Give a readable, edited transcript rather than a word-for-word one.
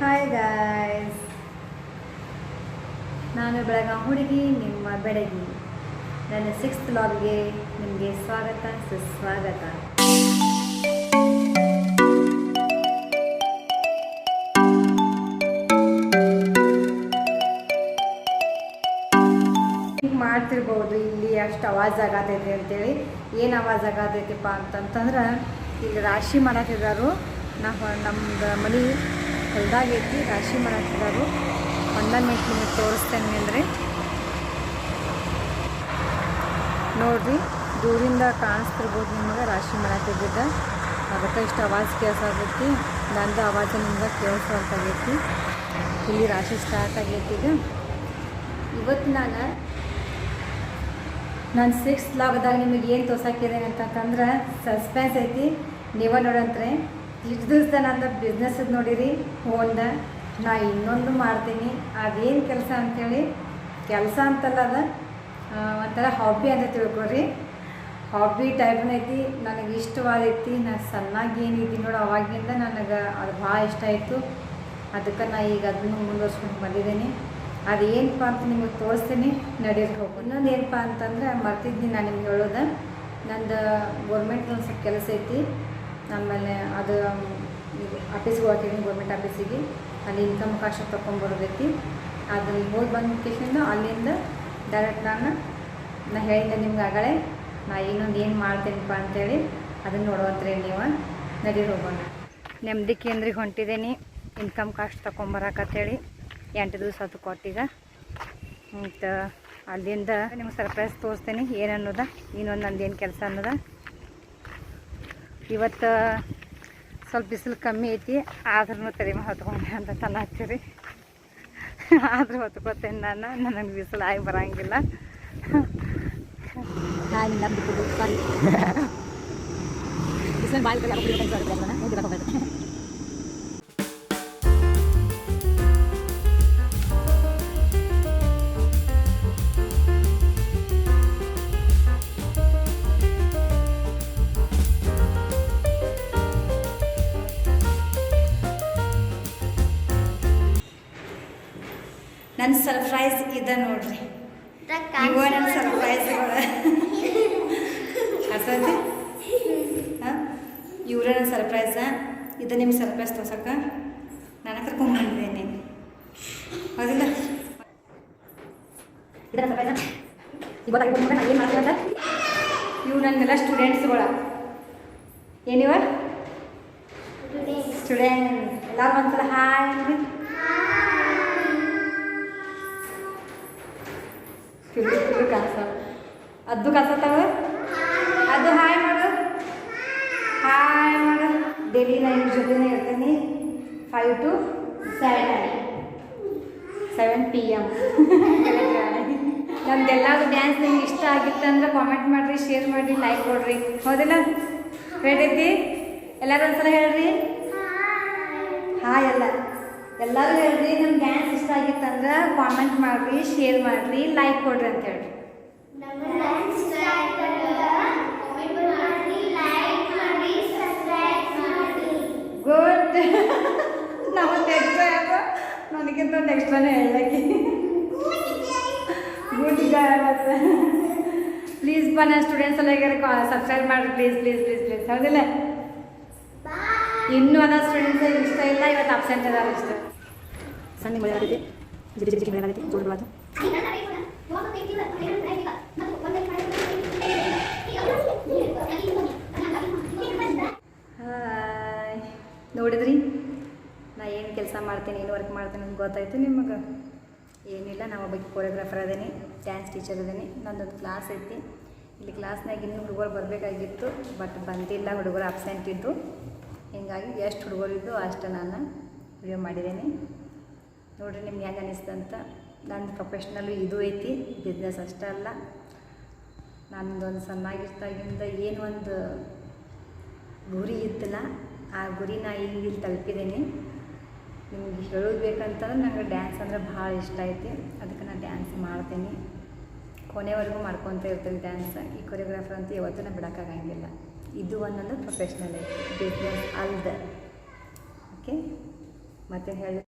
Hi guys, ನಾನು ಬೆಳಗಾವಿ ಹುಡುಗಿ, ನಿಮ್ಮ ಬೆಡಗಿ. ನನ್ನ 6th ವ್ಲಾಗ್ಗೆ ನಿಮಗೆ ಸ್ವಾಗತ ಸುಸ್ವಾಗತ. ಈಗ ಮಾಡ್ತಿರ್ಬೋದು ಇಲ್ಲಿ ಅಷ್ಟು ಆವಾಜ್ ಆಗತೈತಿ ಅಂತೇಳಿ. ಏನು ಆವಾಜ್ ಆಗತೈತಿಪ್ಪ ಅಂತಂತಂದ್ರೆ ಇಲ್ಲಿ ರಾಶಿ ಮಾಡತ್ತಿದ್ದಾರು. ನಮ್ದು ಮನೆ ಹೊಲ್ದಾಗೈತಿ, ರಾಶಿ ಮಾಡತ್ತಿದ್ದಾರು. ಹೊಂದನ್ನೇಟ್ ನಿಮಗೆ ತೋರಿಸ್ತೇನೆ ಅಂದರೆ ನೋಡ್ರಿ, ದೂರಿಂದ ಕಾಣಿಸ್ತಿರ್ಬೋದು ನಿಮಗೆ ರಾಶಿ ಮಾಡತ್ತಿದ್ದ. ಅದಕ್ಕೆ ಇಷ್ಟು ಆವಾಜ್ ಕೇಳಿಸಾಗೈತಿ. ನಂದು ಆವಾಜ ನಿಮ್ಗೆ ಕೇಳಿಸುವಂತಾಗೈತಿ. ಇಲ್ಲಿ ರಾಶಿ ಸ್ಟಾರ್ಟ್ ಆಗೈತಿ. ಇವತ್ತು ನಾನು 6th ವ್ಲಾಗ್ದಾಗ ನಿಮಗೆ ಏನು ತೋರ್ಸಾಕಿದ್ದೇನೆ ಅಂತಂದ್ರೆ ಸಸ್ಪೆನ್ಸ್ ಐತಿ. ನೀವ ನೋಡಂತ್ರೆ ಇಷ್ಟು ದಿವಸ ನಂದು ಬಿಸ್ನೆಸ್ ನೋಡಿರಿ ಹೋಂದ. ನಾ ಇನ್ನೊಂದು ಮಾಡ್ತೀನಿ. ಅದೇನು ಕೆಲಸ ಅಂಥೇಳಿ, ಕೆಲಸ ಅಂತಲ್ಲ, ಅದು ಒಂಥರ ಹಾಬಿ ಅಂತ ತಿಳ್ಕೊಳ್ರಿ. ಹಾಬಿ ಟೈಪ್ನ ಐತಿ. ನನಗೆ ಇಷ್ಟವಾದೈತಿ. ನಾನು ಸಣ್ಣಾಗಿ ಏನಿದ್ದೀನಿ ನೋಡು, ಅವಾಗಿಂದ ನನಗೆ ಅದು ಭಾಳ ಇಷ್ಟ ಆಯಿತು. ಅದಕ್ಕೆ ನಾ ಈಗ ಅದನ್ನು ಮುಂದುವರ್ಸ್ಕೊಂಡು ಬಂದಿದ್ದೀನಿ. ಅದು ಏನಪ್ಪ ಅಂತ ನಿಮಗೆ ತೋರಿಸ್ತೀನಿ, ನಡೀರಿ ಹೋಗು. ಇನ್ನೊಂದು ಏನಪ್ಪ ಅಂತಂದ್ರೆ ಮರ್ತಿದ್ದೀನಿ ನಾನು ನಿಮ್ಗೆ ಹೇಳೋದು. ನಂದು ಗೋರ್ಮೆಂಟ್ ಒಂದು ಸ್ವಲ್ಪ ಕೆಲಸ ಐತಿ. ಆಮೇಲೆ ಅದು ಆಫೀಸ್ಗೆ ಹೋಗ್ತೀನಿ, ಗೌರ್ಮೆಂಟ್ ಆಫೀಸಿಗೆ. ಅಲ್ಲಿ ಇನ್ಕಮ್ ಕಾಸ್ಟ್ ತೊಗೊಂಬರೋದೈತಿ. ಅದ್ರಲ್ಲಿ ಹೋಗಿ ಬಂದ ಕೇಸಿಂದ ಅಲ್ಲಿಂದ ಡೈರೆಕ್ಟ್ ನಾ ಹೇಳಿದ್ದೆ ನಿಮ್ಗೆ ಆಗಲೇ, ನಾ ಇನ್ನೊಂದು ಏನು ಮಾಡ್ತೀನಿಪ್ಪ ಅಂತೇಳಿ ಅದನ್ನು ನೋಡುವಂತ್ರಿ ನೀವು. ನಡೀರಿ ಹೋಗೋಣ. ನೆಮ್ಮದಿ ಕೇಂದ್ರಿಗೆ ಹೊಂಟಿದ್ದೀನಿ ಇನ್ಕಮ್ ಕಾಸ್ಟ್ ತೊಗೊಂಬರಕಂತೇಳಿ. 8 ದಿವಸ ಅದು ಕೊಟ್ಟೀಗ. ಮತ್ತು ಅಲ್ಲಿಂದ ನಿಮ್ಗೆ ಸರ್ಪ್ರೈಸ್ ತೋರಿಸ್ತೀನಿ ಏನು ಅನ್ನೋದ, ಇನ್ನೊಂದು ನಂದು ಏನು ಕೆಲಸ ಅನ್ನೋದ. ಇವತ್ತು ಸ್ವಲ್ಪ ಬಿಸಿಲು ಕಮ್ಮಿ ಐತಿ, ಆದ್ರೂ ತಲೆಮ ಹೊತ್ಕೊಂಡೆ ಅಂತ ಹತ್ತೀರಿ. ಆದರೂ ಹೊತ್ಕೋತೇನೆ ನನಗೆ ಬಿಸಿಲು ಆಗಿ ಬರೋಂಗಿಲ್ಲ. ಬಿಸಿಲು ಬಾಯಿ ನನ್ನ ಸರ್ಪ್ರೈಸ್ ಇದೆ ನೋಡ್ರಿ. ಇವ ನನ್ನ ಸರ್ಪ್ರೈಸ್ಗಳು ಅಸತಿ. ಹಾಂ, ಇವರೇ ನನ್ನ ಸರ್ಪ್ರೈಸ. ಇದು ನಿಮ್ಗೆ ಸರ್ಪ್ರೈಸ್ ತೋರ್ಸಕ್ಕೆ ನಾನು ಕರ್ಕೊಂಡ್ಬಂದಿದ್ದೇನೆ. ಹೌದಿಲ್ಲ? ಇದರ ಸರ್ಪ್ರೈಸ ಇವತ್ತು ನಾನು ಏನು ಮಾಡ್ತೀನಿ ಅಂತ. ಇವು ನನ್ನೆಲ್ಲ ಸ್ಟೂಡೆಂಟ್ಸ್ಗಳ. ಏನಿವ ಸ್ಟೂಡೆಂಟ್ಸ್ ಎಲ್ಲರೂ ಒಂದ್ಸಲ ಹಾಯ್ ನೋಡಿ. ಫುಲ್ಲು ಕಾಸ ಅದು ಕಾಸತ್ತಾವ. ಅದು ಹಾಯ್ ಮಾಡು, ಹಾಯ್ ಮಾಡು. ಡೈಲಿ ನಾನು ಇವ್ರ ಜೊತೆನೇ ಇರ್ತೀನಿ 5 to 7 PM. ನಮ್ದೆಲ್ಲರೂ ಡ್ಯಾನ್ಸ್ ನಿಮ್ಗೆ ಇಷ್ಟ ಆಗಿತ್ತಂದ್ರೆ ಕಾಮೆಂಟ್ ಮಾಡಿರಿ, ಶೇರ್ ಮಾಡಿರಿ, ಲೈಕ್ ಕೊಡ್ರಿ. ಹೌದಿಲ್ಲ? ರೆಡಿ? ಎಲ್ಲರೂ ಒಂದ್ಸಲ ಹೇಳ್ರಿ ಹಾಯ್. ಎಲ್ಲರೂ ಹೇಳ್ರಿ, ನಮ್ಮ ಡ್ಯಾನ್ಸ್ ಇಷ್ಟ ಆಗಿತ್ತಂದ್ರೆ ಕಾಮೆಂಟ್ ಮಾಡಿರಿ, ಶೇರ್ ಮಾಡಿರಿ, ಲೈಕ್ ಕೊಡ್ರಿ ಅಂತ ಹೇಳ್ರಿ. ಗುಡ್. ನಾವೊಂದು ಎಕ್ಸ್ಟ್ರಾ ಯಾಕೋ ನನಗಿಂತ ಒಂದು ಎಕ್ಸ್ಟ್ರಾನೇ ಹೇಳಕ್ಕೆ. ಗುಡ್ ಮತ್ತೆ ಪ್ಲೀಸ್ ನನ್ನ ಸ್ಟೂಡೆಂಟ್ಸ್ ಎಲ್ಲ ಹೇಗಾರೆ ಸಬ್ಸ್ಕ್ರೈಬ್ ಮಾಡಿರಿ ಪ್ಲೀಸ್ ಪ್ಲೀಸ್ ಪ್ಲೀಸ್ ಪ್ಲೀಸ್. ಹೌದಿಲ್ಲ? ಇನ್ನೂ ಅದ ಸ್ಟೂಡೆಂಟ್ಸ್ ಇಷ್ಟ ಇಲ್ಲ, ಇವತ್ತು ಅಬ್ಸೆಂಟ್ ಇದಾರೆ ಇಷ್ಟ. ಸಣ್ಣ ಮಳೆ ಆಗೈತಿ, ಜಿಟಿ ಜಿಟಿ ಮಳೆ ಆಗೈತಿ, ಜೋರು ಬಾಜು. ಹಾಯ್, ನೋಡಿದ್ರಿ ನಾ ಏನು ಕೆಲಸ ಮಾಡ್ತೀನಿ, ಏನು ವರ್ಕ್ ಮಾಡ್ತೀನಿ ಅಂತ ಗೊತ್ತಾಯ್ತು ನಿಮಗೆ. ಏನಿಲ್ಲ, ನಾವು ಒಬ್ಬ ಕೊರಿಯೋಗ್ರಾಫರ್ ಅದೇನಿ, ಡ್ಯಾನ್ಸ್ ಟೀಚರ್ ಅದೇನಿ. ನನ್ನೊಂದು ಕ್ಲಾಸ್ ಐತಿ. ಇಲ್ಲಿ ಕ್ಲಾಸ್ನಾಗ ಇನ್ನೂ ಹುಡುಗರು ಬರಬೇಕಾಗಿತ್ತು, ಬಟ್ ಬಂದಿಲ್ಲ. ಹುಡುಗರು ಅಬ್ಸೆಂಟ್ ಇದ್ದು. ಹೀಗಾಗಿ ಎಷ್ಟು ಹುಡುಗರಿದ್ದು ಅಷ್ಟು ನಾನು ವಿಡಿಯೋ ಮಾಡಿದ್ದೀನಿ. ನೋಡಿರಿ ನಿಮ್ಗೆ ಹೆಂಗೆ ಅನ್ನಿಸ್ತಂತ. ನನ್ನ ಪ್ರೊಫೆಷ್ನಲ್ಲು ಇದು ಐತಿ, ಬಿಸ್ನೆಸ್ ಅಷ್ಟೇ ಅಲ್ಲ. ನನ್ನದೊಂದು ಸಣ್ಣಾಗಿರ್ತಾಗಿಂದ ಏನು ಒಂದು ಗುರಿ ಇತ್ತಲ್ಲ, ಆ ಗುರಿನ ಇಲ್ಲಿ ತಲುಪಿದ್ದೀನಿ. ನಿಮ್ಗೆ ಹೇಳೋದು ಬೇಕಂತಂದ್ರೆ ನನಗೆ ಡ್ಯಾನ್ಸ್ ಅಂದರೆ ಭಾಳ ಇಷ್ಟ ಐತಿ. ಅದಕ್ಕೆ ನಾನು ಡ್ಯಾನ್ಸ್ ಮಾಡ್ತೀನಿ, ಕೊನೆವರೆಗೂ ಮಾಡ್ಕೊತ ಇರ್ತೀನಿ ಡ್ಯಾನ್ಸ್. ಈ ಕೊರಿಯೋಗ್ರಾಫರ್ ಅಂತ ಯಾವತ್ತೂ ನಾನು ಬಿಡೋಕ್ಕಾಗಂಗಿಲ್ಲ. ಇದು ಒಂದೊಂದು ಪ್ರೊಫೆಷ್ನಲ್ ಐತಿ, ಬಿಸ್ನೆಸ್ ಅಲ್ದ. ಓಕೆ, ಮತ್ತೆ ಹೇಳಿ.